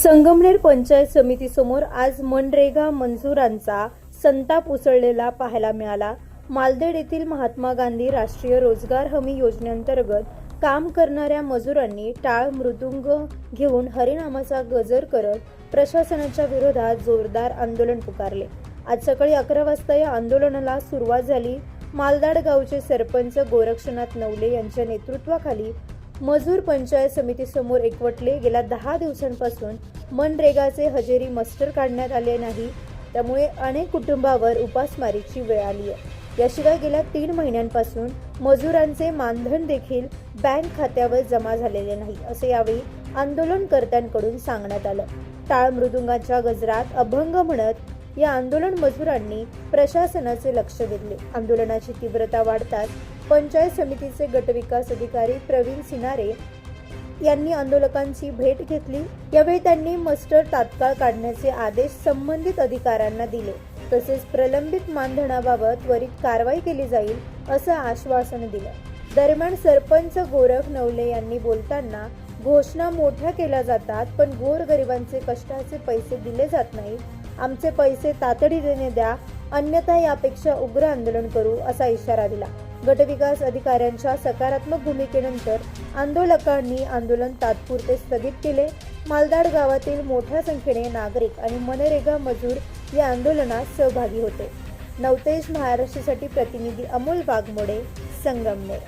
संगमनेर पंचायत समितीसमोर आज मनरेगा मंजुरांचा संताप उसळलेला पाहायला मिळाला। मालदेड येथील महात्मा गांधी राष्ट्रीय रोजगार हमी योजनेअंतर्गत काम करणाऱ्या मजुरांनी टाळ मृदुंग घेऊन हरिनामाचा गजर करत प्रशासनाच्या विरोधात जोरदार आंदोलन पुकारले। आज सकाळी 11 वाजता या आंदोलनाला सुरुवात झाली। मालदाड गावचे सरपंच गोरक्षनाथ नवले यांच्या नेतृत्वाखाली मजूर पंचायत समितीसमोर एकवटले। गेल्या 10 दिवसांपासून मनरेगाचे हजेरी मास्टर काढण्यात आले नाही, त्यामुळे अनेक कुटुंबावर उपासमारीची वेळ आली आहे। याशिवाय गेल्या 3 महिन्यांपासून मजुरांचे मानधन देखील बँक खात्यावर जमा झालेले नाही, असे यावेळी आंदोलनकर्त्यांकडून सांगण्यात आलं। टाळ मृदुंगाच्या गजरात अभंग म्हणत या आंदोलन मजुरांनी प्रशासनाचे लक्ष वेधले। आंदोलनाची तीव्रता वाढताच पंचायत समितीचे गटविकास अधिकारी प्रवीण सिनारे यांनी आंदोलकांची भेट घेतली। यावेळी त्यांनी मास्टर तात्काळ काढण्याचे आदेश संबंधित अधिकाऱ्यांना दिले, तसेच प्रलंबित मानधनाबाबत त्वरित कारवाई केली जाईल असं आश्वासन दिलं। दरम्यान सरपंच गोरख नवले यांनी बोलताना घोषणा मोठ्या केल्या जातात, पण गोरगरिबांचे कष्टाचे पैसे दिले जात नाहीत। आमचे पैसे तातडीने द्या, अन्यथा यापेक्षा उग्र आंदोलन करू असा इशारा दिला। गटविकास अधिकाऱ्यांच्या सकारात्मक भूमिकेनंतर आंदोलकांनी आंदोलन तात्पुरते स्थगित केले। मालदाड गावातील मोठ्या संख्येने नागरिक आणि मनरेगा मजूर या आंदोलनात सहभागी होते। नवतेज महाराष्ट्रासाठी प्रतिनिधी अमोल वाघमोडे, संगमनेर।